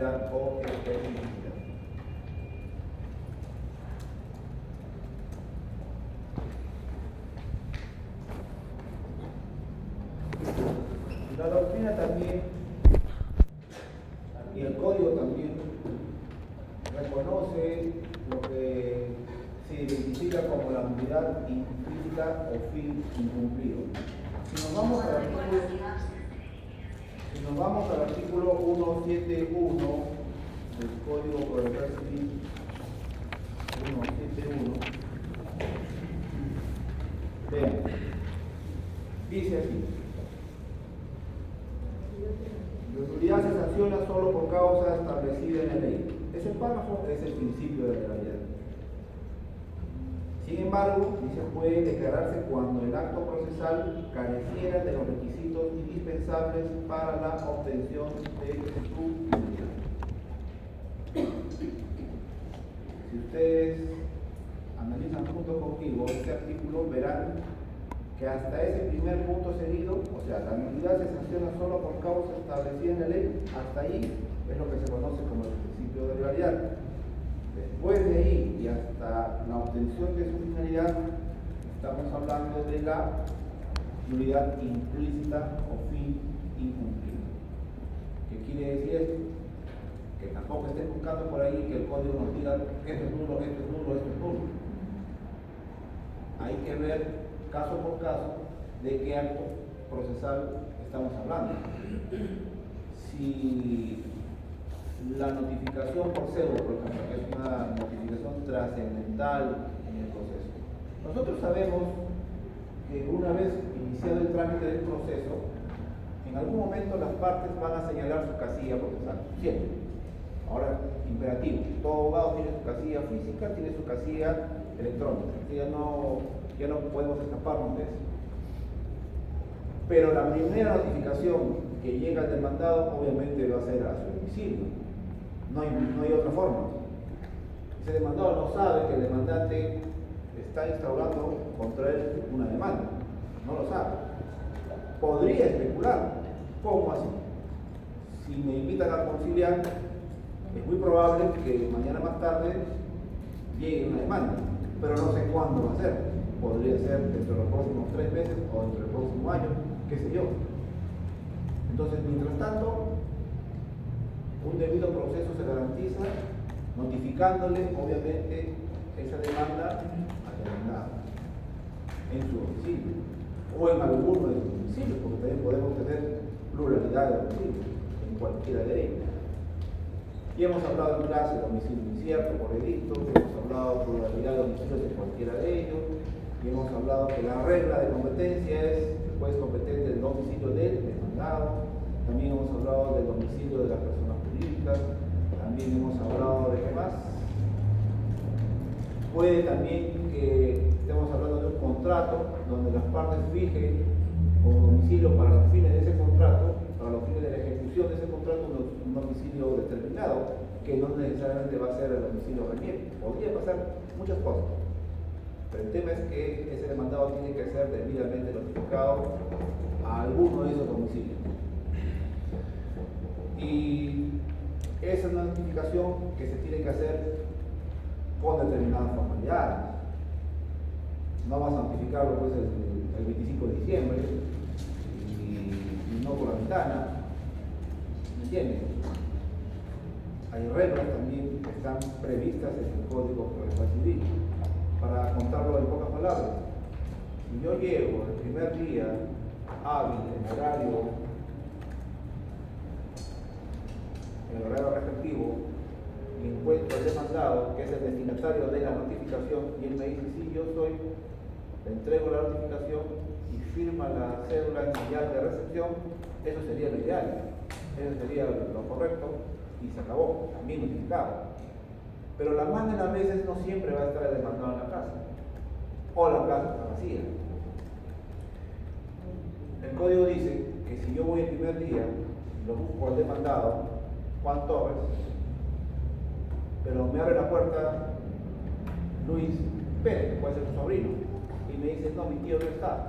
normalidad o especificidad. La doctrina también, y el código también, reconoce lo que se identifica como la nulidad implícita o fin incumplido. Si nos vamos al artículo 171 del Código Procesal Civil 171, vean, dice así: la nulidad se sanciona solo por causa establecida en la ley. Ese párrafo es el principio de legalidad. Sin embargo, dice, puede declararse cuando el acto procesal careciera de los requisitos indispensables para la obtención de su nulidad. Si ustedes analizan junto conmigo este artículo, verán que hasta ese primer punto seguido, o sea, la nulidad se sanciona solo por causa establecida en la ley, hasta ahí es lo que se conoce como el principio de legalidad. Después de ahí y hasta la obtención de su finalidad, estamos hablando de la nulidad implícita o fin incumplido. ¿Qué quiere decir esto? Que tampoco estén buscando por ahí que el código nos diga esto es nulo, esto es nulo, esto es nulo. Hay que ver caso por caso de qué acto procesal estamos hablando. Si la notificación por cédula, por ejemplo, que es una notificación trascendental en el proceso, nosotros sabemos que una vez iniciado el trámite del proceso, en algún momento las partes van a señalar su casilla procesal, siempre. Ahora, imperativo, todo abogado tiene su casilla física, tiene su casilla electrónica, ya no podemos escaparnos de eso. Pero la primera notificación que llega al demandado obviamente va a ser a su domicilio. No hay otra forma. Ese demandado no sabe que el demandante está instaurando contra él una demanda. No lo sabe. Podría especular. ¿Cómo así? Si me invitan a conciliar, es muy probable que mañana más tarde llegue una demanda, pero no sé cuándo va a ser. Podría ser dentro de los próximos 3 meses o dentro del próximo año, qué sé yo. Entonces, mientras tanto, un debido proceso se garantiza notificándole, obviamente, esa demanda al demandado en su domicilio o en alguno de sus domicilios, porque también podemos tener pluralidad de domicilios en cualquiera de ellos. Y hemos hablado en clase de domicilio incierto por edicto, hemos hablado de pluralidad de domicilios en cualquiera de ellos, y hemos hablado que la regla de competencia es el juez competente del domicilio del demandado. También hemos hablado del domicilio de las personas jurídicas. También hemos hablado de qué más. Puede también que estemos hablando de un contrato donde las partes fijen como domicilio para los fines de ese contrato, para los fines de la ejecución de ese contrato, un domicilio determinado, que no necesariamente va a ser el domicilio reñido. Podría pasar muchas cosas. Pero el tema es que ese demandado tiene que ser debidamente notificado a alguno de esos domicilios. Y esa es una notificación que se tiene que hacer con determinadas formalidades. No vas a notificarlo pues el 25 de diciembre y no por la ventana. ¿Me entiendes? Hay reglas también que están previstas en el Código Procesal Civil. Para contarlo en pocas palabras, si yo llego el primer día hábil, en el horario respectivo, y encuentro al demandado, que es el destinatario de la notificación, y él me dice, sí, yo soy, le entrego la notificación y firma la cédula en señal de recepción, eso sería lo ideal, eso sería lo correcto, y se acabó, también notificado. Pero la más de las veces no siempre va a estar el demandado en la casa, o la casa está vacía. El código dice que si yo voy el primer día, lo busco al demandado, Juan Torres, pero me abre la puerta Luis Pérez, que puede ser su sobrino, y me dice, no, mi tío no está.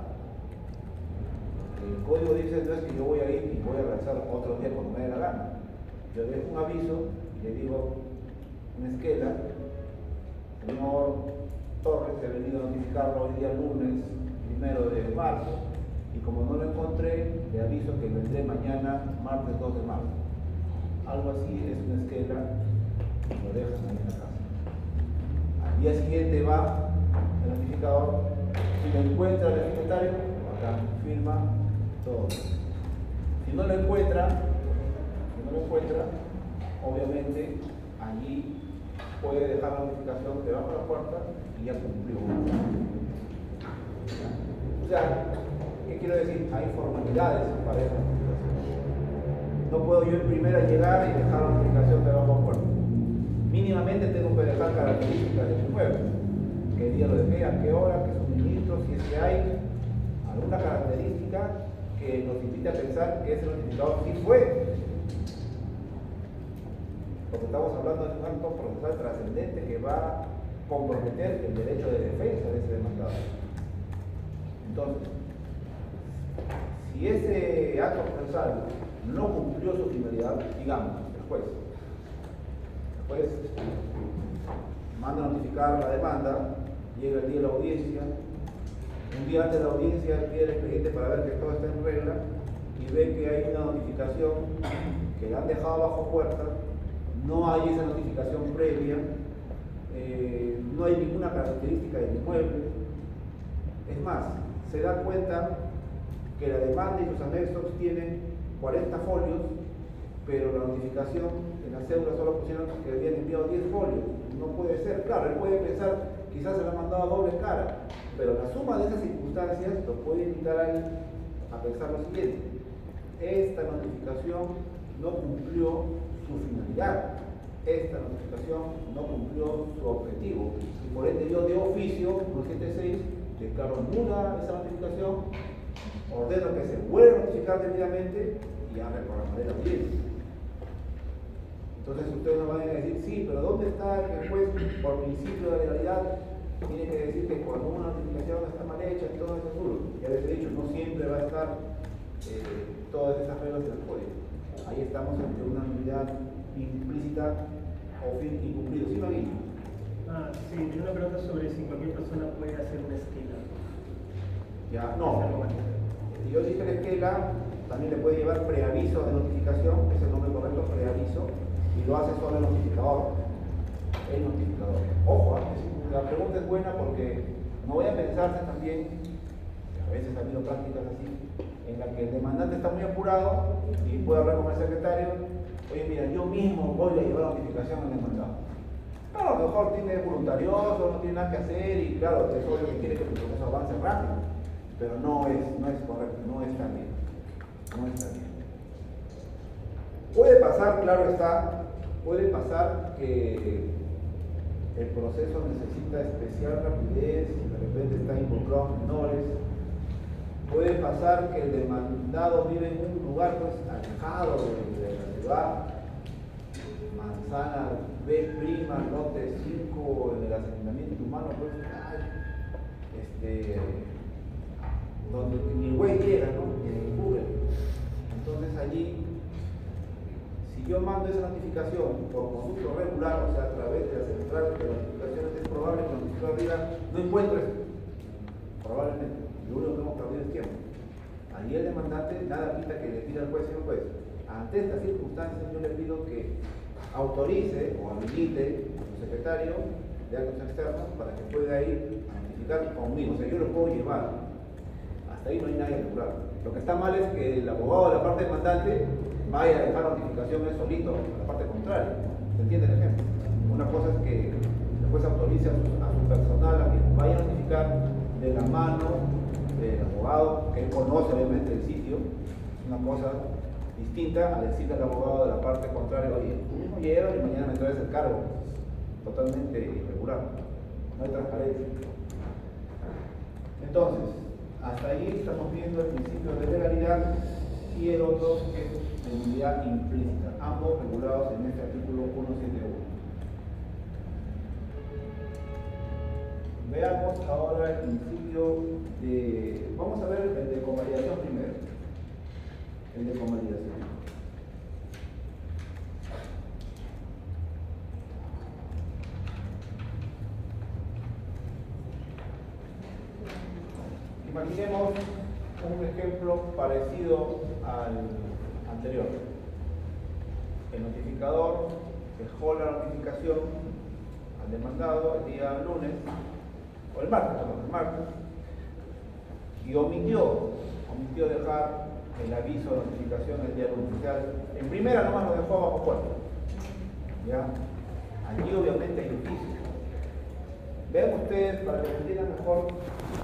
El código dice, no es que yo voy a ir y voy a regresar otro día cuando me dé la gana. Yo dejo un aviso y le digo, una esquela, señor Torres, he venido a notificarlo hoy día lunes 1 de marzo, y como no lo encontré, le aviso que vendré mañana, martes 2 de marzo. Algo así es una esquela, lo dejan ahí en la casa. Al día siguiente va el notificador, si lo encuentra el secretario, acá firma todo. Si no lo encuentra, obviamente allí puede dejar la notificación debajo de la puerta y ya cumplió. O sea, ¿qué quiero decir? Hay formalidades para esa notificación. No puedo yo en primera llegar y dejar la notificación debajo de la puerta. Mínimamente tengo que dejar características de mi mueble. ¿Qué día lo dejé? ¿A qué hora? ¿Qué suministro? Si es que hay alguna característica que nos invite a pensar que ese notificador sí fue. Porque estamos hablando de un acto procesal trascendente que va a comprometer el derecho de defensa de ese demandado. Entonces, si ese acto procesal no cumplió su finalidad, digamos, el juez manda a notificar la demanda, llega el día de la audiencia, un día antes de la audiencia pide el expediente para ver que todo está en regla y ve que hay una notificación que la han dejado bajo puerta, no hay esa notificación previa, no hay ninguna característica del inmueble. Es más, se da cuenta que la demanda y sus anexos tienen 40 folios, pero la notificación en la cédula solo pusieron que habían enviado 10 folios. No puede ser, claro, él puede pensar, quizás se la ha mandado a doble cara, pero la suma de esas circunstancias lo puede invitar a él a pensar lo siguiente: esta notificación no cumplió su finalidad, esta notificación no cumplió su objetivo, y por ende yo de oficio, 176, declaro nula esa notificación, ordeno que se vuelva a notificar debidamente y ya reprogramaré la audiencia. Entonces ustedes nos van a decir, sí, pero ¿dónde está el juez por principio de legalidad? Tiene que decir que cuando una notificación está mal hecha, todo es seguro. Ya les he dicho, no siempre va a estar todas esas reglas del código. Ahí estamos ante una nulidad implícita o fin incumplido. ¿Sí, Maguillo? Sí, tengo una pregunta sobre si cualquier persona puede hacer una esquela. Ya, no. Si yo dije la esquela, también le puede llevar preaviso de notificación, que es el nombre correcto, preaviso, y lo hace solo el notificador. El notificador. Ojo, la pregunta es buena porque no voy a pensarse también, que a veces ha habido prácticas así, en la que el demandante está muy apurado y puede hablar con el secretario, oye, mira, yo mismo voy a llevar la notificación al demandado. Claro, a lo mejor tiene voluntarioso, no tiene nada que hacer y claro, es obvio que quiere que el proceso avance rápido, pero no es correcto, no está bien. No está bien. Puede pasar, claro está, puede pasar que el proceso necesita especial rapidez, de repente está involucrado menores. Puede pasar que el demandado vive en un lugar pues alejado de la ciudad, manzana B', lote 5, en el asentamiento humano, pues, donde ni el güey llega, ¿no? Ni el Google. Entonces allí, si yo mando esa notificación por conducto regular, o sea, a través de la central de notificaciones, es probable que el notificador diga, no encuentro esto. Probablemente. Lo único que hemos perdido es tiempo. Allí el demandante nada quita que le pida al juez, señor juez, ante estas circunstancias yo le pido que autorice o habilite a su secretario de actos externos para que pueda ir a notificar conmigo. O sea, yo lo puedo llevar. Hasta ahí no hay nadie regular. Lo que está mal es que el abogado de la parte demandante vaya a dejar la notificación él solito a la parte contraria. ¿Se entiende el ejemplo? Una cosa es que el juez autorice a su personal a que vaya a notificar de la mano del abogado, que él conoce obviamente el sitio, es una cosa distinta a decirle al abogado de la parte contraria, oye, tú mismo llevas y mañana me traes el cargo. Totalmente irregular, no hay transparencia. Entonces, hasta ahí estamos viendo el principio de legalidad y el otro es de nulidad implícita, ambos regulados en este artículo 171. Veamos ahora el principio de... Vamos a ver el de convalidación primero. El de convalidación. Imaginemos un ejemplo parecido al anterior. El notificador dejó la notificación al demandado el día lunes, o el martes, y omitió dejar el aviso de notificación el día lunes. O sea, en primera nomás lo dejó bajo puerta. ¿Ya? Allí obviamente hay oficio. Vean ustedes, para que entiendan mejor,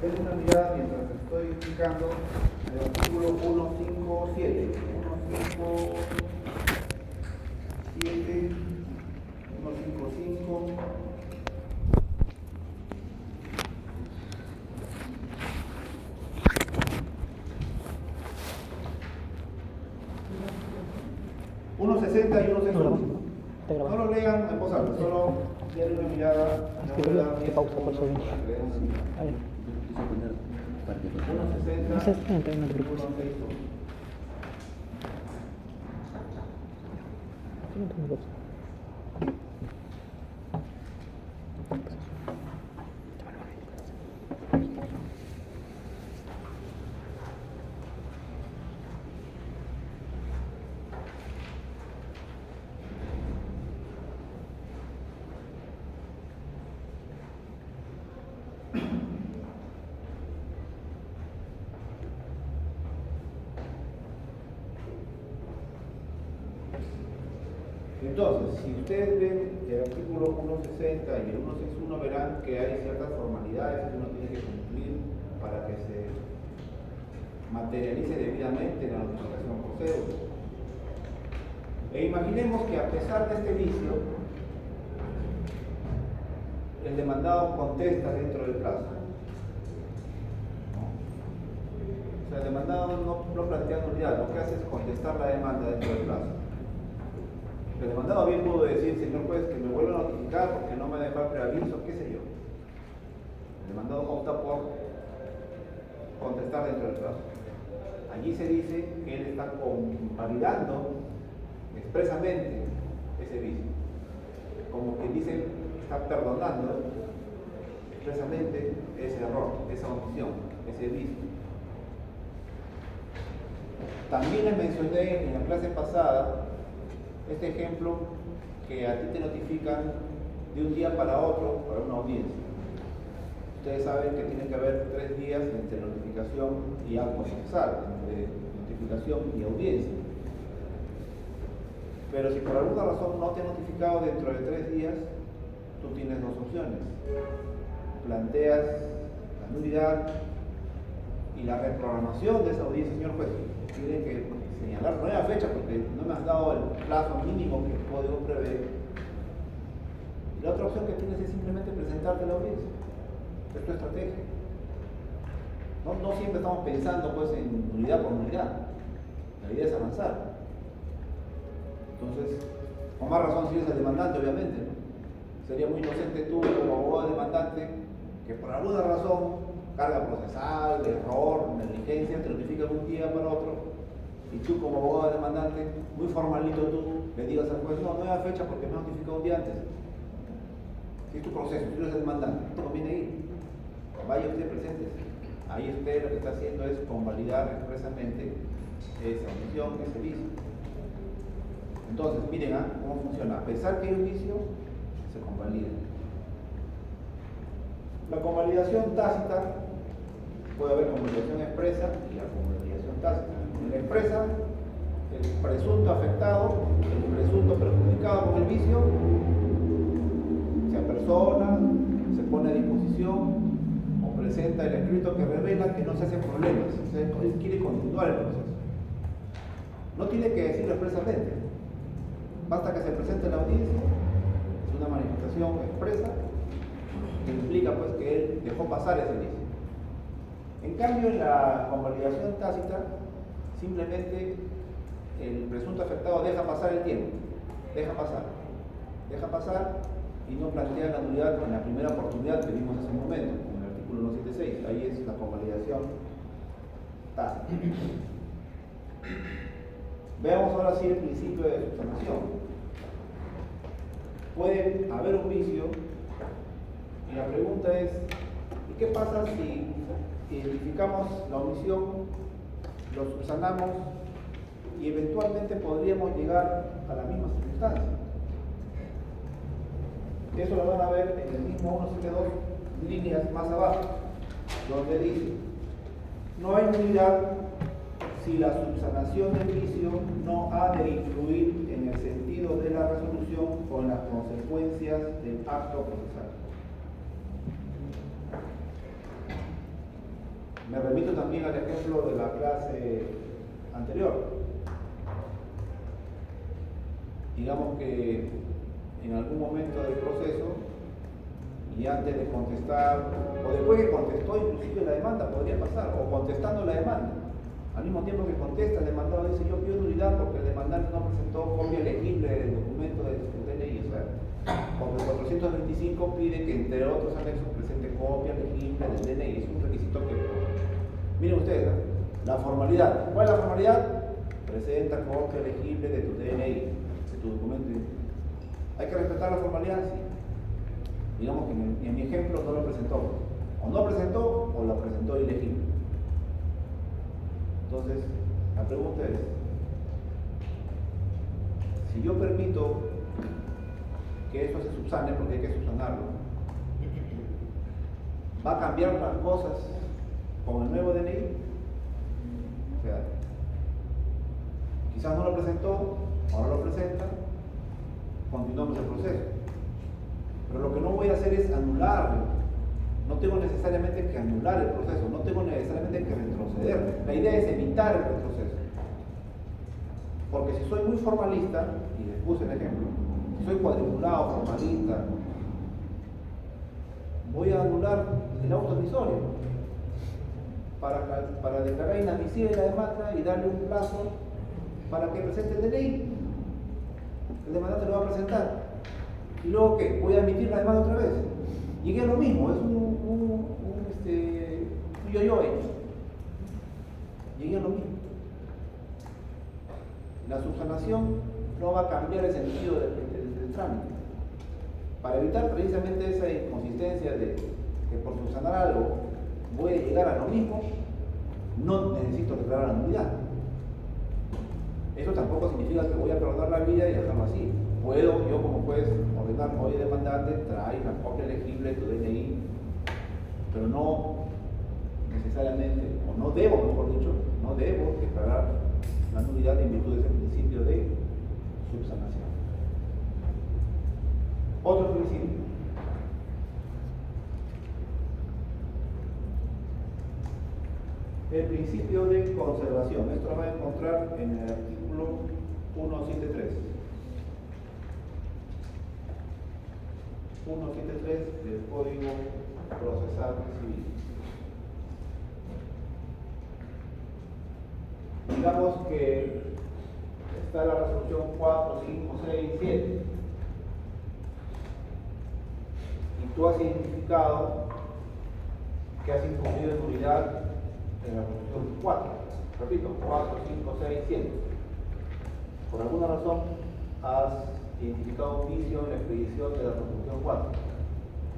denle una mirada mientras estoy explicando el artículo 157. 155. y 161. No lo lean en voz alta, solo denle una mirada. ¿Qué pausa por su bien? 160. No sé, no te preocupes. 162. Entonces, si ustedes ven el artículo 160 y el 161, verán que hay ciertas formalidades que uno tiene que cumplir para que se materialice debidamente la notificación por cédula. E imaginemos que a pesar de este vicio, el demandado contesta dentro del plazo. O sea, el demandado no plantea nulidad, lo que hace es contestar la demanda dentro del plazo. El demandado bien pudo decir, señor juez, que me vuelva a notificar porque no me dejó el preaviso, qué sé yo. El demandado opta por contestar dentro del plazo. Allí se dice que él está validando expresamente ese vicio. Como quien dice, está perdonando expresamente ese error, esa omisión, ese vicio. También les mencioné en la clase pasada este ejemplo que a ti te notifican de un día para otro para una audiencia. Ustedes saben que tiene que haber 3 días entre notificación y acto procesal, entre notificación y audiencia. Pero si por alguna razón no te han notificado dentro de 3 días, tú tienes 2 opciones. Planteas la nulidad y la reprogramación de esa audiencia, señor juez. Tienen que señalar nueva fecha porque no me has dado el plazo mínimo que el código prevé. Y la otra opción que tienes es simplemente presentarte a la audiencia. Es tu estrategia. No siempre estamos pensando pues en nulidad por nulidad. La idea es avanzar. Entonces, con más razón si eres el demandante, obviamente, ¿no? Sería muy inocente tú como abogado demandante que por alguna razón, carga procesal, error, negligencia, te notifican un día para otro. Y tú como abogado demandante, muy formalito tú, le digas al juez, no, nueva fecha porque me notificó un día antes. Si es tu proceso, tú eres el demandante, no te conviene ir. Vaya usted presente. Ahí usted lo que está haciendo es convalidar expresamente esa omisión, ese vicio. Entonces, miren cómo funciona. A pesar que hay un vicio, se convalida. La convalidación tácita, puede haber convalidación expresa y la convalidación tácita. En la expresa, el presunto afectado, el presunto perjudicado con el vicio, se apersona, se pone a disposición o presenta el escrito que revela que no se hacen problemas, o sea, él quiere continuar el proceso. No tiene que decirlo expresamente, basta que se presente en la audiencia, es una manifestación expresa que implica pues que él dejó pasar ese vicio. En cambio, en la convalidación tácita, simplemente el presunto afectado deja pasar el tiempo, deja pasar y no plantea la nulidad en la primera oportunidad que vimos hace un momento, en el artículo 176, ahí es la convalidación tácita. Veamos ahora sí el principio de subsanación. Puede haber un vicio y la pregunta es, ¿y qué pasa si identificamos la omisión, lo subsanamos y eventualmente podríamos llegar a la misma circunstancia. Eso lo van a ver en el mismo 172, líneas más abajo, donde dice: no hay nulidad si la subsanación del vicio no ha de influir en el sentido de la resolución o en las consecuencias del acto procesal. Me remito también al ejemplo de la clase anterior. Digamos que en algún momento del proceso, y antes de contestar, o después que contestó inclusive la demanda, podría pasar, o contestando la demanda, al mismo tiempo que contesta, el demandado dice: yo pido nulidad porque el demandante no presentó copia legible del documento de su DNI. O sea, porque el 425 pide que entre otros anexos presente copia legible del DNI. Es un requisito que... Miren ustedes, ¿eh? La formalidad. ¿Cuál es la formalidad? Presenta copia legible de tu DNI, de tu documento. ¿Hay que respetar la formalidad? Sí. Digamos que en mi ejemplo no lo presentó. O no presentó o la presentó ilegible. Entonces, la pregunta es: si yo permito que eso se subsane, porque hay que subsanarlo, ¿va a cambiar las cosas con el nuevo DNI? O sea, quizás no lo presentó, ahora lo presenta, continuamos el proceso. Pero lo que no voy a hacer es anularlo. No tengo necesariamente que anular el proceso, no tengo necesariamente que retroceder. La idea es evitar el retroceso. Porque si soy muy formalista, y les puse el ejemplo, si soy cuadriculado, formalista, voy a anular el auto admisorio para declarar inadmisible la demanda y darle un plazo para que presente el DNI. El demandante lo va a presentar. ¿Y luego qué? Voy a admitir la demanda otra vez. Y es lo mismo, es un yo-yo hecho. Y es lo mismo. La subsanación no va a cambiar el sentido del trámite. Para evitar precisamente esa inconsistencia de que por subsanar algo voy a llegar a lo mismo, no necesito declarar la nulidad. Eso tampoco significa que voy a perdonar la vida y dejarlo así. Puedo yo como juez ordenar: oye demandante, trae la copia legible de tu DNI, pero no necesariamente, o no debo, mejor dicho, no debo declarar la nulidad en virtud de ese principio de subsanación. Otro principio. El principio de conservación. Esto lo va a encontrar en el artículo 173. 173 del Código Procesal Civil. Digamos que está la resolución 4, 5, 6, 7. Y tú has identificado que has incumplido en nulidad en la resolución 4. Repito, 4, 5, 6, 7. Por alguna razón has identificado un vicio en la expedición de la resolución 4.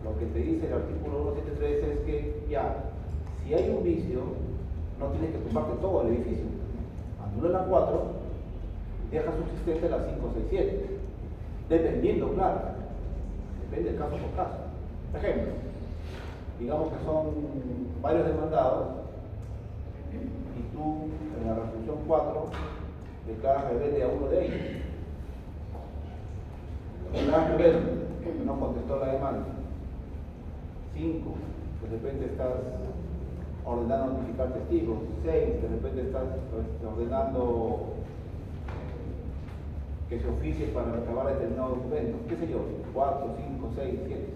Lo que te dice el artículo 173 es que ya, si hay un vicio, no tienes que tumbarte todo el edificio. Anula la 4, deja subsistente la 5, 6, 7. Dependiendo, claro. Depende del caso por caso. Por ejemplo, digamos que son varios demandados y tú en la resolución 4 declaras rebelde a uno de ellos. Declaras rebelde porque no contestó la demanda. 5, de repente estás ordenando notificar testigos. 6, de repente estás ordenando que se oficie para recabar determinado documento. ¿Qué sé yo? 4, 5, 6, 7.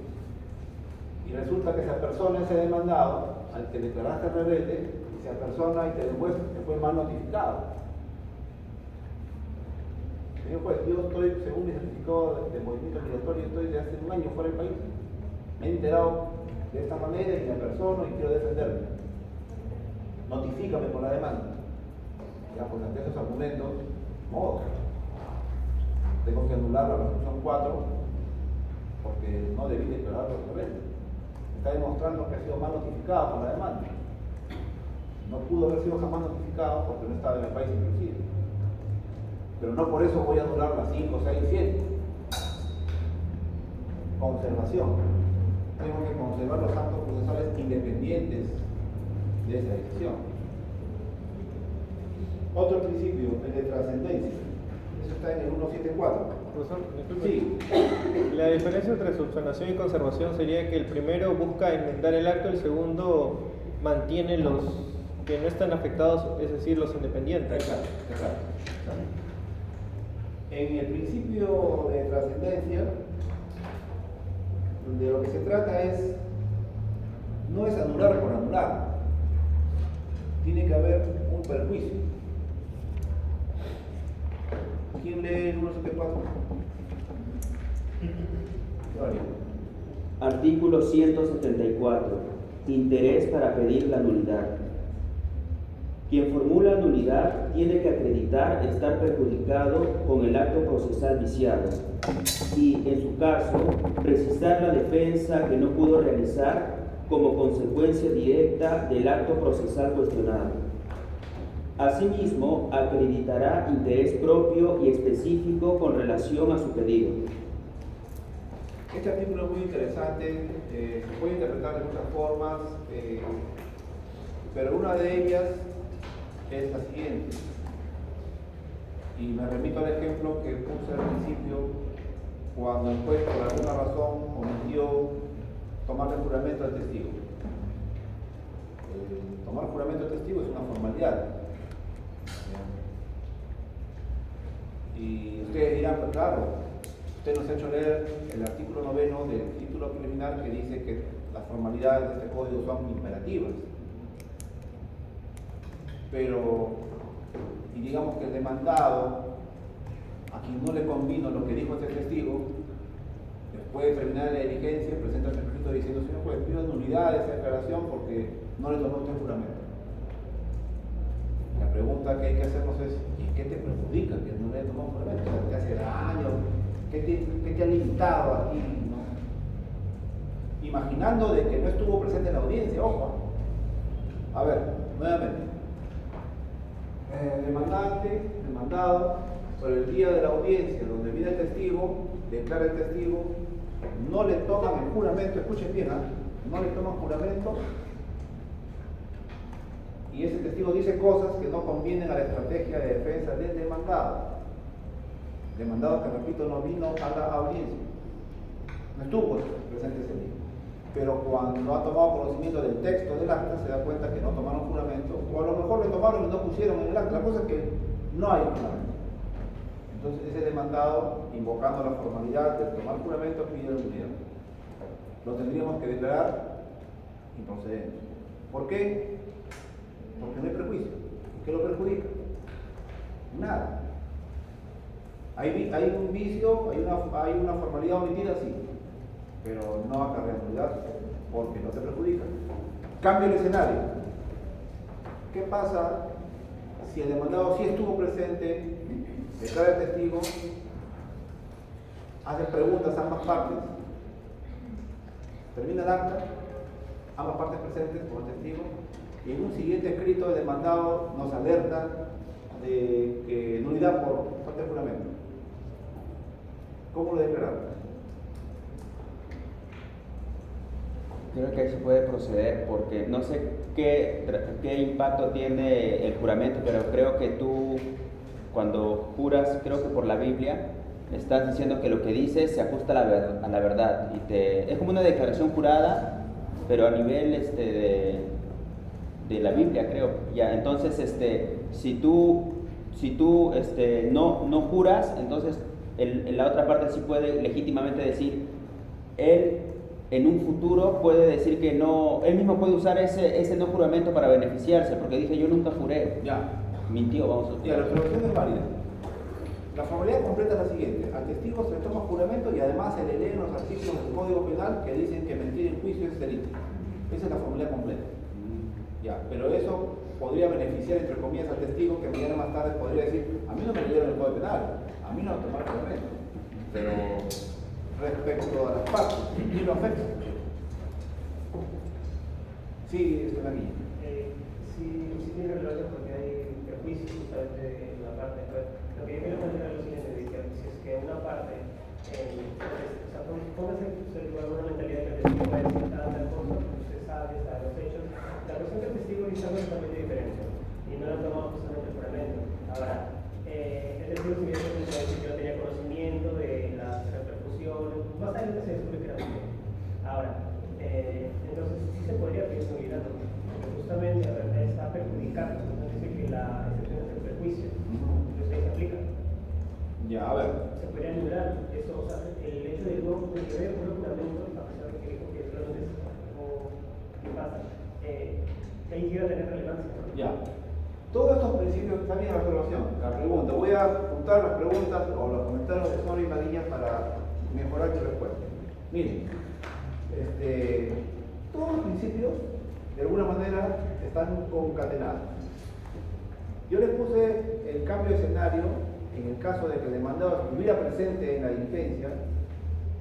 Y resulta que esa persona, ese demandado, al que declaraste rebelde, se apersona y te demuestra que fue mal notificado. Señor juez, yo estoy, según mi certificado de movimiento migratorio, estoy desde hace un año fuera del país. Me he enterado de esta manera y me apersono y quiero defenderme. Notifícame por la demanda. Ya, pues ante esos argumentos, modo. Tengo que anular la resolución 4 porque no debí declararlo rebelde. Está demostrando que ha sido mal notificado por la demanda. No pudo haber sido jamás notificado porque no estaba en el país inclusive. Pero no por eso voy a anular las 5, 6, 7. Conservación. Tengo que conservar los actos procesales independientes de esa decisión. Otro principio, el de trascendencia. Eso está en el 174. Profesor, disculpe. Sí. La diferencia entre subsanación y conservación sería que el primero busca enmendar el acto, el segundo mantiene los que no están afectados, es decir, los independientes. Exacto. En el principio de trascendencia, de lo que se trata no es anular por anular. Tiene que haber un perjuicio. ¿Quién lee el 174? Artículo 174. Interés para pedir la nulidad. Quien formula nulidad tiene que acreditar estar perjudicado con el acto procesal viciado y, en su caso, precisar la defensa que no pudo realizar como consecuencia directa del acto procesal cuestionado. Asimismo, acreditará interés propio y específico con relación a su pedido. Este artículo es muy interesante, se puede interpretar de muchas formas, pero una de ellas es la siguiente. Y me remito al ejemplo que puse al principio, cuando el juez por alguna razón omitió tomarle juramento al testigo. Tomar juramento al testigo es una formalidad. Y ustedes dirán, pues claro, usted nos ha hecho leer el artículo 9 del título preliminar que dice que las formalidades de este código son imperativas. Pero, y digamos que el demandado, a quien no le convino lo que dijo este testigo, después de terminar la diligencia, presenta su escrito diciendo: señor juez, pido nulidad de esa declaración porque no le tomó usted juramento. La pregunta que hay que hacernos es: ¿y qué te perjudica que no le tomó juramento? ¿Te hace daño? ¿Qué te ha limitado a ti? ¿No? Imaginando de que no estuvo presente en la audiencia, ojo. A ver, nuevamente. Demandado, por el día de la audiencia, donde viene el testigo, declara el testigo, no le toman el juramento, escuchen bien, no le toman juramento, y ese testigo dice cosas que no convienen a la estrategia de defensa del demandado. Demandado que, repito, no vino a la audiencia, no estuvo presente ese día. Pero cuando ha tomado conocimiento del texto del acta, se da cuenta que no tomaron juramento, o a lo mejor le tomaron y no pusieron en el acta. La cosa es que no hay juramento. Entonces ese demandado, invocando la formalidad de tomar juramento, pide nulidad. Lo tendríamos que declarar improcedente. ¿Por qué? Porque no hay perjuicio. ¿Qué lo perjudica? Nada. Hay un vicio, hay una formalidad omitida, sí, pero no acarrea nulidad porque no te perjudica. Cambia el escenario. ¿Qué pasa si el demandado sí estuvo presente, declara el testigo, hace preguntas a ambas partes, termina el acta, ambas partes presentes con el testigo, y en un siguiente escrito el demandado nos alerta de que nulidad por falta de juramento? ¿Cómo lo declaramos? Creo que eso puede proceder porque no sé qué impacto tiene el juramento, pero creo que tú, cuando juras, creo que por la Biblia, estás diciendo que lo que dices se ajusta a la verdad. Es como una declaración jurada, pero a nivel de la Biblia, creo. Ya, entonces, si tú no juras, entonces la otra parte sí puede legítimamente decir, él en un futuro puede decir que no, él mismo puede usar ese no juramento para beneficiarse, porque dice: yo nunca juré. Ya. Mintió, vamos a decir. Ya, la observación es válida. La formalidad completa es la siguiente: al testigo se le toma juramento y además se le leen los artículos del Código Penal que dicen que mentir en juicio es delito. Esa es la formalidad completa. Ya, pero eso podría beneficiar, entre comillas, al testigo que mañana más tarde podría decir: a mí no me leyeron el Código Penal, a mí no me tomaron juramento. Pero respecto a las partes, ¿quién lo afecta? Sí, la niña. sí tiene relevancia porque hay prejuicios justamente en una parte. Entonces, lo que yo quiero plantear es lo siguiente, de que si es que una parte, o sea, póngase usted con una mentalidad que el testigo va a decir tal cosa, usted sabe, sabe los hechos, la versión del testigo dice algo totalmente diferente y no la tomamos justamente por elemento. Ahora, el testigo si bien puede decir que no tenía conocimiento de las repercusiones, más adelante se descubre que era así. Ahora, entonces sí se podría pedir nulidad, porque justamente está perjudicando, no dice que la excepción es el perjuicio, entonces ahí se aplica. Ya, a ver. Se podría anular eso, o sea, el hecho de no tener un juramento, a pesar de que dijo que solamente es ¿qué pasa? Ahí llega a tener relevancia. Ya. Todos estos principios también en la observación. La pregunta. Voy a apuntar las preguntas o los comentarios de Sora y Madilla para mejorar tu respuesta. Miren, todos los principios de alguna manera están concatenados. Yo les puse el cambio de escenario en el caso de que el demandado estuviera presente en la diligencia,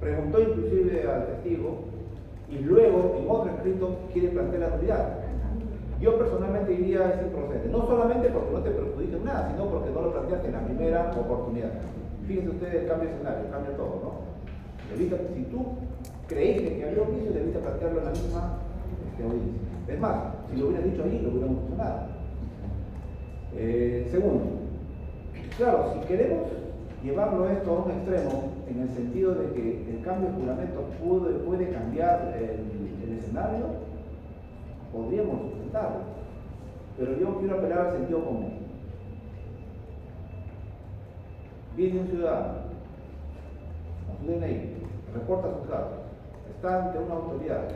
preguntó inclusive al testigo y luego en otro escrito quiere plantear la nulidad. Yo personalmente diría es improcedente, no solamente porque no te perjudica en nada, sino porque no lo planteaste en la primera oportunidad. Fíjense ustedes el cambio de escenario, cambia todo, ¿no? Si tú creíste que había un vicio, debiste plantearlo en la misma audiencia. Es más, si lo hubieras dicho ahí, lo hubiéramos funcionado. Segundo, claro, si queremos llevarlo esto a un extremo, en el sentido de que el cambio de juramento puede cambiar el escenario, podríamos sustentarlo. Pero yo quiero apelar al sentido común. Viene un ciudadano, con su DNI, reporta sus datos, está ante una autoridad,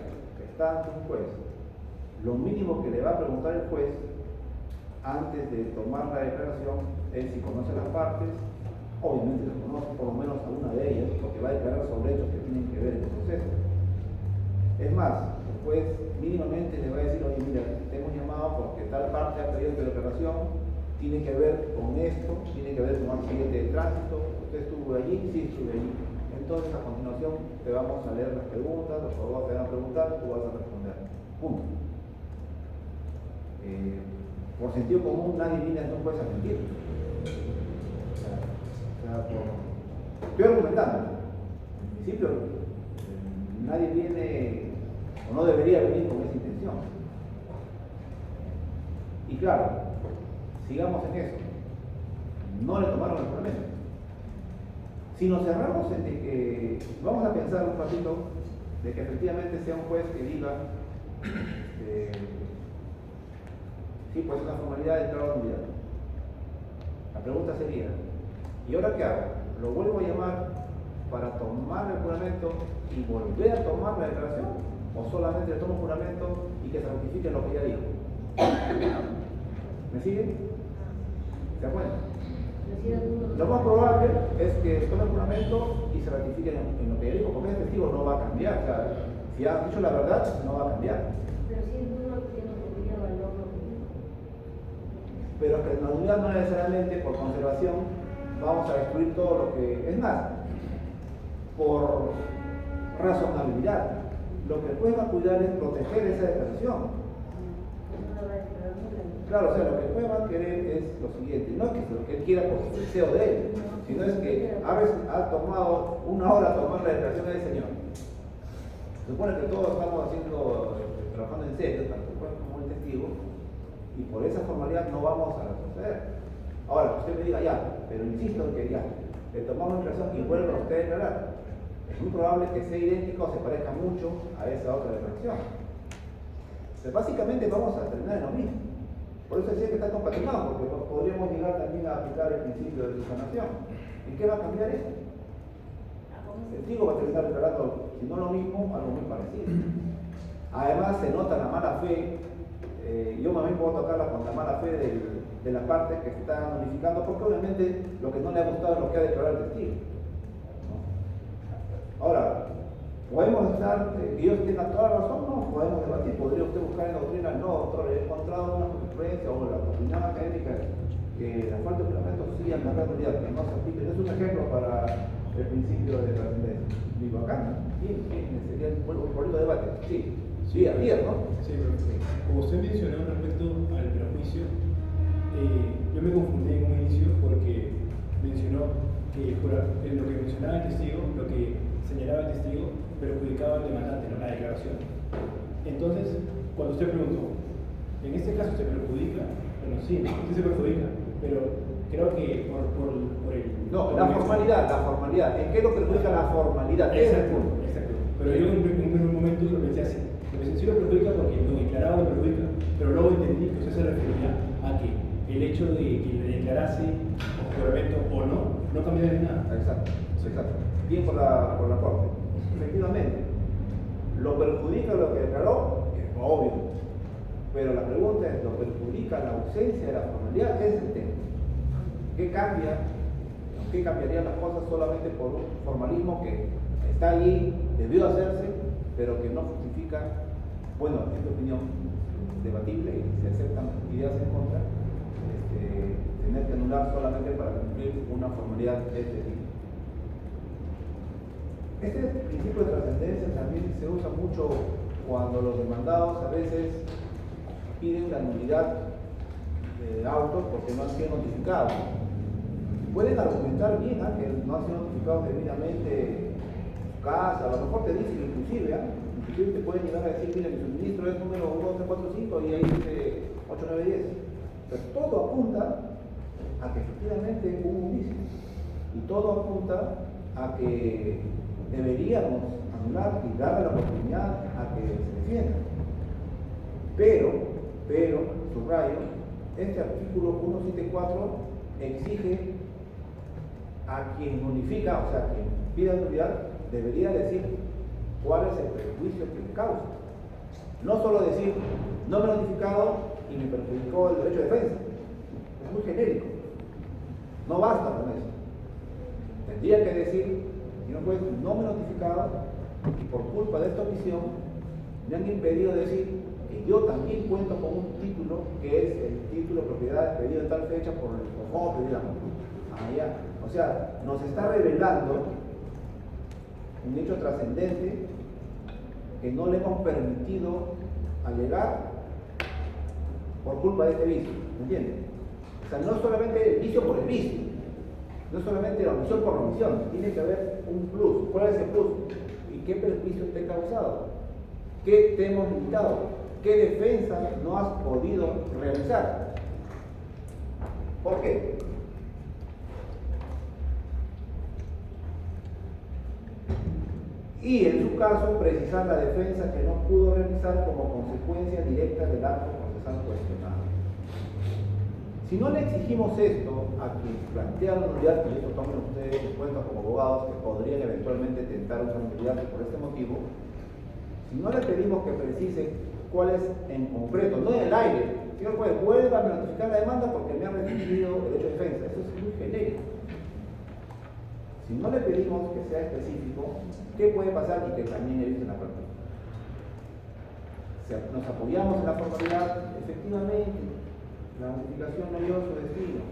está ante un juez. Lo mínimo que le va a preguntar el juez antes de tomar la declaración es si conoce las partes, obviamente se conoce por lo menos a una de ellas, porque va a declarar sobre hechos que tienen que ver en el proceso. Es más, el juez mínimamente le va a decir, oye, mira, te hemos llamado porque tal parte ha pedido tu declaración, tiene que ver con esto, tiene que ver con un accidente de tránsito, usted estuvo allí, sí estuve allí. Entonces, a continuación, te vamos a leer las preguntas, los abogados te van a preguntar, tú vas a responder. Punto. Por sentido común, nadie viene ante un juez a mentir. Estoy argumentando. En principio, nadie viene, o no debería venir con esa intención. Y claro, sigamos en eso. No le tomaron el juramento. Si nos cerramos en de que, vamos a pensar un ratito, de que efectivamente sea un juez que diga, sí, pues es una formalidad de entrada de unidad. La pregunta sería, ¿y ahora qué hago? ¿Lo vuelvo a llamar para tomar el juramento y volver a tomar la declaración? ¿O solamente le tomo un juramento y que se ratifique lo que ya dijo? ¿Me siguen? ¿Se dan cuenta? Lo más probable es que tome el juramento y se ratifique en lo que ya dijo, porque el testigo no va a cambiar. O sea, si ha dicho la verdad, no va a cambiar. Pero si es nulo, ¿por qué no tendría valor lo que dijo? Pero que en la unidad no necesariamente por conservación vamos a destruir todo lo que... Es más, por razonabilidad, lo que el juez va a cuidar es proteger esa declaración. Claro, o sea, lo que el juez va a querer es lo siguiente, no es que lo que él quiera por su deseo de él, sino es que a veces ha tomado una hora tomar la declaración del señor. Se supone que todos estamos trabajando en serio, tanto el juez como el testigo, y por esa formalidad no vamos a retroceder. Ahora, usted me diga ya, pero insisto en que ya, le tomamos la declaración y vuelve a usted a declarar. Es muy probable que sea idéntico o se parezca mucho a esa otra declaración. Entonces, básicamente vamos a terminar en lo mismo. Por eso decía que está compaginado, porque podríamos llegar también a aplicar el principio de subsanación. ¿En qué va a cambiar eso? El testigo va a terminar declarando, si no lo mismo, algo muy parecido. Además, se nota la mala fe. Yo más bien puedo tocarla con la mala fe de la parte que se está notificando, porque obviamente lo que no le ha gustado es lo que ha declarado el testigo. ¿No? Ahora, ¿podemos estar, que ellos tengan toda la razón? No, podemos debatir. ¿Podría usted buscar en doctrina? No, doctor, he encontrado una jurisprudencia o la opinión académica que la falta de juramento sí en la realidad, que no se aplique. Es un ejemplo para el principio de trascendencia. Digo, acá, bien, sería un bonito debate. Sí. Sí, ayer, ¿no? Sí, profe. Como usted mencionó respecto al prejuicio, yo me confundí en un inicio porque mencionó que lo que mencionaba el testigo, lo que señalaba el testigo, perjudicaba al demandante, no la declaración. Entonces, cuando usted preguntó, ¿en este caso se perjudica? Bueno, sí, sí se perjudica, pero creo que por el... No, la formalidad. ¿En qué lo perjudica la formalidad? Exacto, exacto. Pero yo en un primer momento lo pensé así. Sí lo perjudica porque lo declaraba lo perjudica, pero luego entendí que usted se refería a que el hecho de que le declarase juramento o no cambiaría nada. Exacto. Bien por la corte. Efectivamente, lo perjudica lo que declaró, es obvio. Pero la pregunta es, ¿lo perjudica la ausencia de la formalidad? Ese es el tema. ¿Qué cambia? ¿Qué cambiarían las cosas solamente por un formalismo que está allí, debió hacerse, pero que no justifica, bueno, en mi opinión, debatible y se aceptan ideas en contra, tener que anular solamente para cumplir una formalidad de este tipo? Este principio de trascendencia también se usa mucho cuando los demandados a veces piden la nulidad de autos porque no han sido notificados. Pueden argumentar bien que no han sido notificados debidamente su casa, a lo mejor te dicen inclusive te pueden llegar a decir, mira, mi suministro es número 1, 2, 3, 4, 5 y ahí dice 8, 9, 10. Pero todo apunta a que efectivamente hubo un vicio y todo apunta a que deberíamos anular y darle la oportunidad a que se defienda. Pero, subrayo, este artículo 174 exige a quien notifica, o sea, quien pida nulidad, debería decir cuál es el perjuicio que le causa. No solo decir, no me he notificado y me perjudicó el derecho de defensa. Es muy genérico. No basta con eso. Tendría que decir, señor juez, no me he notificado y por culpa de esta omisión me han impedido decir que yo también cuento con un título que es el título de propiedad expedido en tal fecha por el COJOP, digamos. O sea, nos está revelando un hecho trascendente que no le hemos permitido alegar por culpa de este vicio, ¿me entiendes? O sea, no solamente el vicio por el vicio, no solamente la omisión por la omisión, tiene que haber un plus. ¿Cuál es el plus? ¿Y qué perjuicio te he causado? ¿Qué te hemos limitado? ¿Qué defensa no has podido realizar? ¿Por qué? Y en su caso, precisar la defensa que no pudo realizar como consecuencia directa del acto procesal cuestionado. Si no le exigimos esto a quien plantea la nulidad, y esto tomen ustedes en cuenta como abogados que podrían eventualmente tentar una nulidad por este motivo, si no le pedimos que precise cuál es en concreto, no en el aire, señor juez, vuelva a notificar la demanda porque me ha restringido el derecho de defensa, eso es muy genérico. Si no le pedimos que sea específico, ¿qué puede pasar? Y que también he visto en la práctica. Nos apoyamos en la formalidad, efectivamente, la notificación no dio su destino.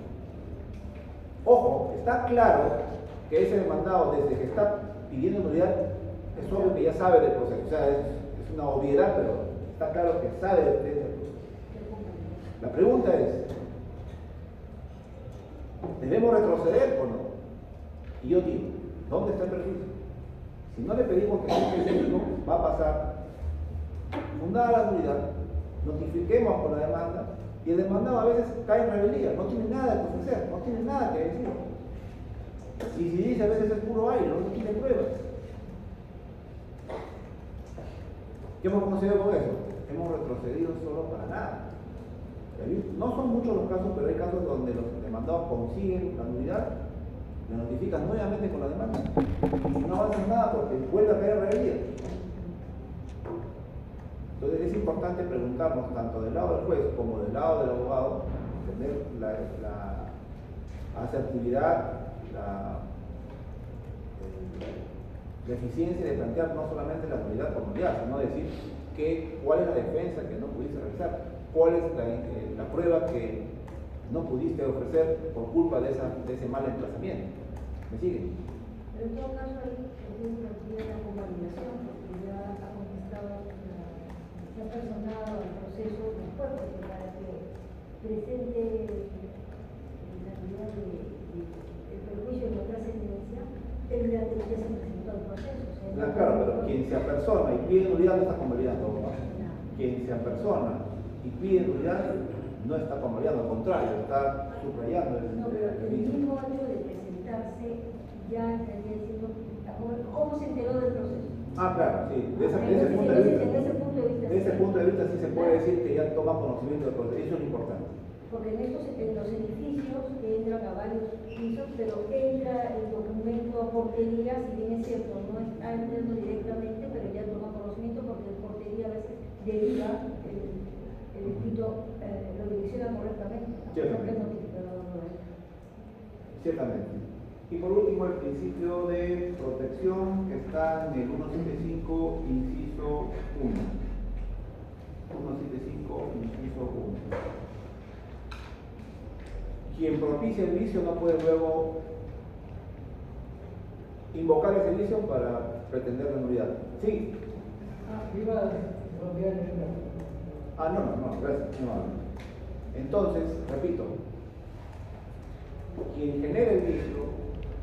Ojo, está claro que ese demandado, desde que está pidiendo nulidad, es obvio que ya sabe del proceso. O sea, es una obviedad, pero está claro que sabe del proceso. La pregunta es, ¿debemos retroceder o no? Y yo digo, ¿dónde está el perjuicio? Si no le pedimos que sea específico, va a pasar fundada la nulidad, notifiquemos con la demanda y el demandado a veces cae en rebeldía, no tiene nada que ofrecer, no tiene nada que decir. Y si dice a veces es puro aire, no tiene pruebas. ¿Qué hemos conseguido con eso? Hemos retrocedido solo para nada. No son muchos los casos, pero hay casos donde los demandados consiguen la nulidad, le notifican nuevamente con la demanda y no avanzan nada porque vuelve a caer en rebeldía. Entonces es importante preguntarnos tanto del lado del juez como del lado del abogado, tener la asertividad, la eficiencia de plantear no solamente la nulidad por nulidad, sino decir cuál es la defensa que no pudiste realizar, cuál es la prueba que no pudiste ofrecer por culpa de ese mal emplazamiento. ¿Me siguen? Pero en todo caso ahí tiene la convalidación porque ya ha contestado se ha personado el proceso después, porque para que presente la unidad del perjuicio de otra sentencia, evidentemente se presentó el proceso. O sea, Claro, pero quien se apersona y pide nulidad no está convalidando, ¿no? Quien se apersona y pide nulidad no está convalidando, al contrario, está subrayando No, pero el mismo hecho de presentarse ya estaría diciendo cómo se enteró del proceso. Ah, claro, sí, de ese punto de vista. De ese punto de vista sí se puede decir que ya toma conocimiento del proceso, eso es importante. Porque en los edificios que entran a varios pisos, pero entra el documento a portería, si bien es cierto, no está entrando directamente, pero ya toma conocimiento porque el portería a veces deriva el escrito, lo direcciona correctamente. Ciertamente. Ciertamente. Y por último, el principio de protección que está en el 175, inciso 1. 175, inciso 1. Quien propicia el vicio no puede luego invocar ese vicio para pretender la nulidad. Sí. No, gracias. No. Entonces, repito, quien genera el vicio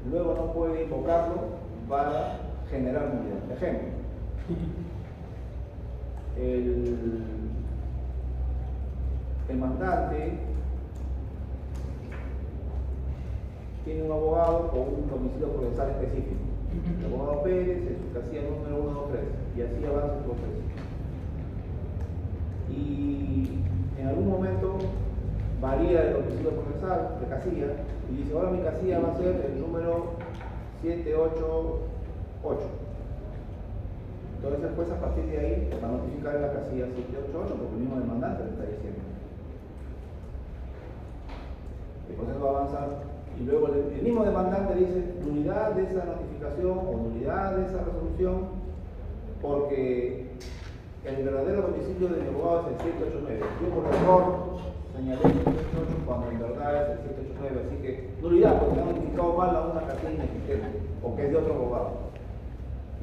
luego no puede invocarlo para generar nulidad. Ejemplo, el mandante tiene un abogado con un domicilio procesal específico. El abogado Pérez en su casilla número 123 y así avanza el proceso. Y en algún momento varía el domicilio procesal de casilla y dice, ahora mi casilla va a ser el número 788. Entonces el juez a partir de ahí va a notificar en la casilla 788 porque el mismo demandante le está diciendo. El proceso va a avanzar y luego el mismo demandante dice nulidad de esa notificación o nulidad de esa resolución porque el verdadero domicilio de mi abogado es el 789. Yo por error señalé el 788 cuando en verdad es el 789, así que nulidad porque ha notificado mal a una casilla inexistente o que es de otro abogado.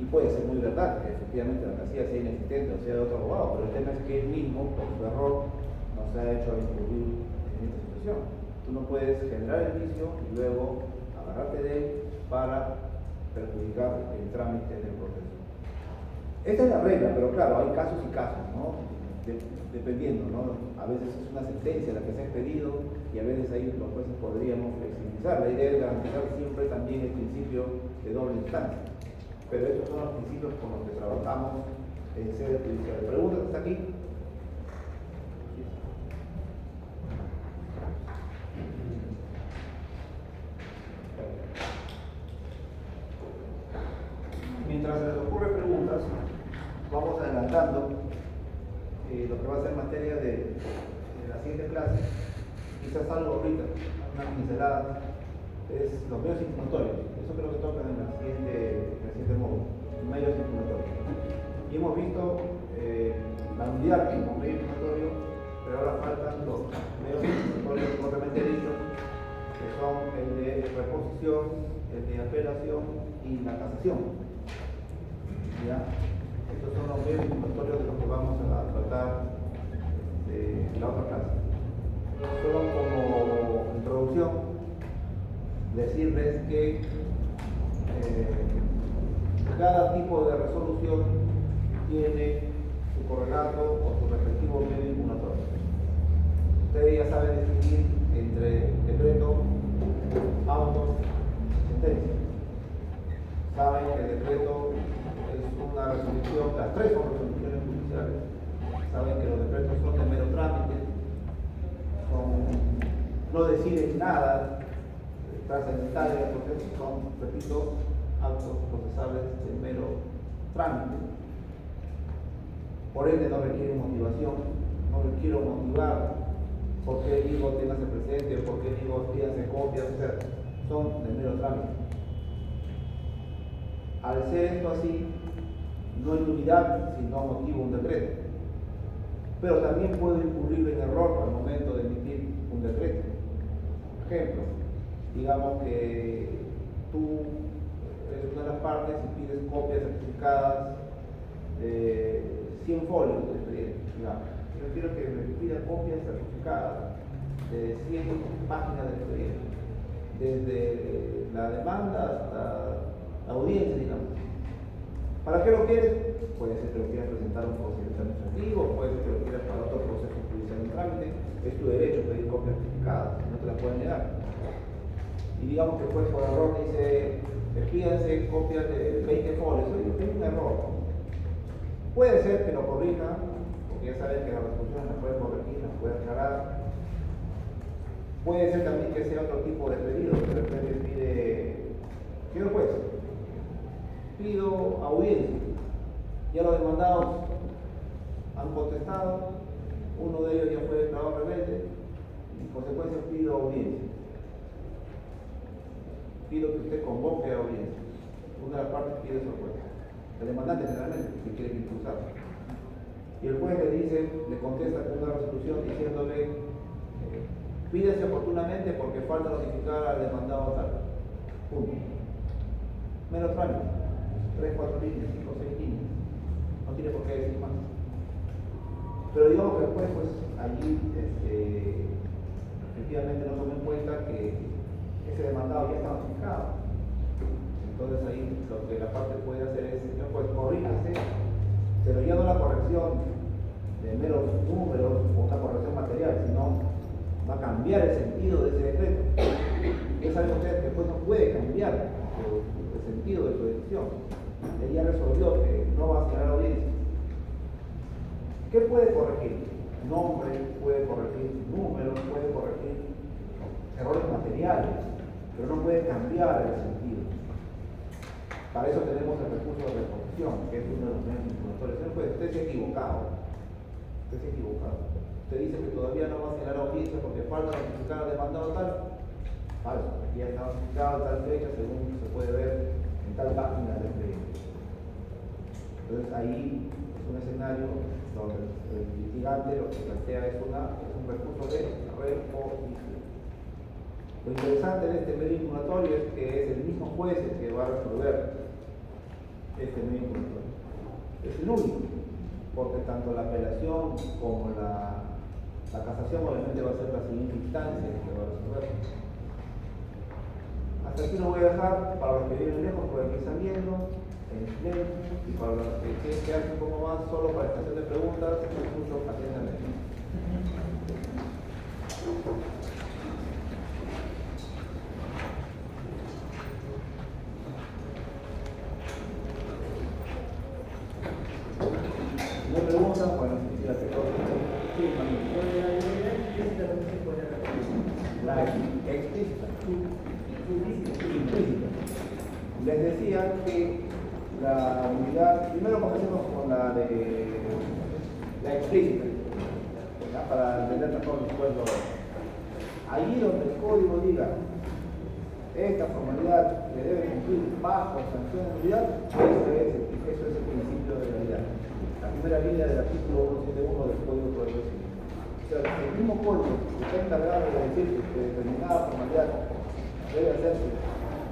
Y puede ser muy verdad que efectivamente la casilla sea inexistente o sea de otro abogado, pero el tema es que él mismo, por su error, nos ha hecho incurrir en esta situación. Tú no puedes generar el vicio y luego agarrarte de él para perjudicar el trámite del proceso. Esta es la regla, pero claro, hay casos y casos, ¿no? Dependiendo, ¿no? A veces es una sentencia la que se ha expedido y a veces ahí los jueces podríamos flexibilizar. La idea es garantizar siempre también el principio de doble instancia. Pero estos son los principios con los que trabajamos en sede judicial. ¿Preguntas hasta aquí? Mientras se les ocurre preguntas, vamos adelantando lo que va a ser materia de la siguiente clase. Quizás algo ahorita, una pincelada, es los medios impugnatorios. Eso creo que tocan en el siguiente módulo, medios impugnatorios. Y hemos visto la unidad como medio impugnatorio, pero ahora faltan los medios impugnatorios propiamente dichos, que son el de reposición, el de apelación y la casación. ¿Ya? Estos son los medios impugnatorios de los que vamos a tratar en la otra clase. Solo como introducción, decirles que cada tipo de resolución tiene su correlato o su respectivo medio impugnatorio. Ustedes ya saben distinguir entre decreto, auto y sentencia. Saben que el decreto es una resolución, las tres son resoluciones judiciales. Saben que los decretos son de mero trámite, no deciden nada trascendentales del proceso, son, repito, actos procesales de mero trámite. Por ende no requiere motivación, no requiero motivar por qué digo téngase presente, por qué digo pídanse copias, o sea, son de mero trámite. Al ser esto así, no hay nulidad si no motivo un decreto. Pero también puedo incurrir en error al momento de emitir un decreto. Por ejemplo, digamos que tú eres una de las partes y pides copias certificadas de 100 folios de expediente, digamos. Yo quiero que me pida copias certificadas de 100 páginas de expediente, desde la demanda hasta la audiencia, digamos. ¿Para qué lo quieres? Puede ser que lo quieras presentar a un procedimiento administrativo, puede ser que lo quieras para otro proceso judicial en trámite. Es tu derecho pedir copias certificadas, no te las pueden negar. Y digamos que pues por error dice, pídanse copias de 20 folios, oye, es un error. Puede ser que lo corrija, porque ya sabes que las resoluciones las puede corregir, las puede aclarar. Puede ser también que sea otro tipo de pedido, que de repente pide, señor juez, pido audiencia. Ya los demandados han contestado, uno de ellos ya fue declarado rebelde, y en consecuencia pido audiencia. Pido que usted convoque a audiencia. Una de las partes pide su juez. El demandante generalmente, que quiere impulsar. Y el juez le dice, le contesta con una resolución diciéndole, pídese oportunamente porque falta notificar al demandado tal. Punto. Menos trámite. 3, 4 líneas, 5, 6 líneas. No tiene por qué decir más. Pero digamos que después, pues, allí, efectivamente no tomé en cuenta que ese demandado ya está notificado. Entonces ahí lo que la parte puede hacer es, pues, corríjase, pero ya no la corrección de meros números o una corrección material, sino va a cambiar el sentido de ese decreto. Ya saben ustedes que después no puede cambiar el sentido de su decisión. Él ya resolvió que no va a cerrar la audiencia. ¿Qué puede corregir? Nombres, puede corregir números, puede corregir errores materiales, pero no puede cambiar el sentido. Para eso tenemos el recurso de reposición, que es uno de los medios impugnatorios. Señor juez, usted se ha equivocado. Usted se ha equivocado. Usted dice que todavía no va a cerrar la audiencia porque falta notificar al demandado tal. Falso. Ya está notificado tal fecha según se puede ver en tal página del expediente. Entonces ahí es un escenario donde el litigante lo que plantea es un recurso de reposición. Lo interesante en este medio impugnatorio es que es el mismo juez el que va a resolver este medio impugnatorio. Es el único, porque tanto la apelación como la casación obviamente va a ser la siguiente instancia que va a resolver. Hasta aquí lo voy a dejar para los que vienen lejos, pueden ir saliendo en silencio, y para los que quieren quedarse un poco más solo para estación de preguntas, escucho atentamente. ¿No preguntan? Bueno, si la pregunta. Sí, la explícita. Implícita. Les decía que la unidad, primero comencemos con la de la explícita, ¿ya? Para entender mejor después lo. Allí donde el código diga esta formalidad que debe cumplir bajo sanción de nulidad, eso es el principio de legalidad. La primera línea del artículo 171 del Código de Procedimiento Civil. O sea, el mismo código que está encargado de decir que determinada formalidad debe hacerse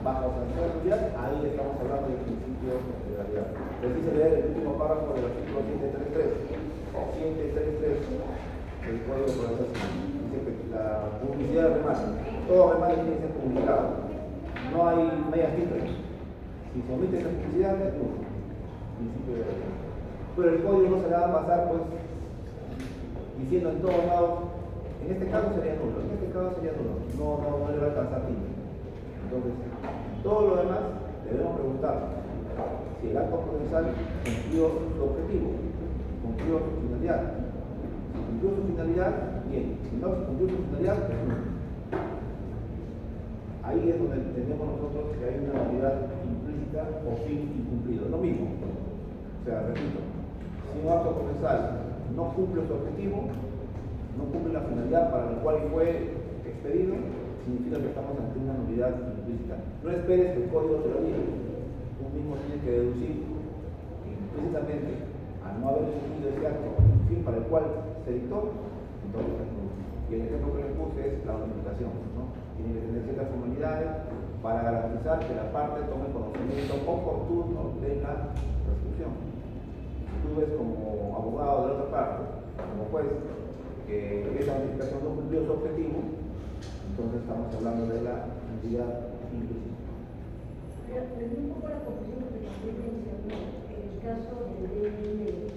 bajo sanción de nulidad, ahí estamos hablando del principio de legalidad. Les dice leer el último párrafo del artículo 133 del Código de Procedimiento Civil. Dice que la publicidad del remate, todo remate tiene que ser publicado. No hay medias tintas. Si se omite esa publicidad, es nulo. Principio de legalidad. Pero el código no se le va a pasar, pues, diciendo en todos lados, en este caso sería nulo, en este caso sería nulo, no le va a alcanzar tinta. Entonces, todo lo demás debemos preguntar si el acto procesal cumplió su objetivo, cumplió su finalidad. Si cumplió su finalidad, bien. Si no cumplió su finalidad, pues no. Ahí es donde entendemos nosotros que hay una unidad implícita o fin incumplido. Lo mismo. O sea, repito, si un acto procesal no cumple su objetivo, no cumple la finalidad para la cual fue expedido, significa que estamos ante una nulidad implícita. No esperes que el código te lo diga. Tú mismo tienes que deducir que implícitamente, al no haber cumplido ese acto, el fin para el cual se dictó, entonces es nulo. Y el ejemplo que les puse es la notificación, ¿no? Tiene que tener ciertas formalidades para garantizar que la parte tome conocimiento oportuno de la resolución. Si tú ves como abogado de la otra parte, como juez, que esa notificación no cumplió su objetivo, entonces estamos hablando de la entidad implícita. Pero un poco la confusión que también mencionó en el caso del DNI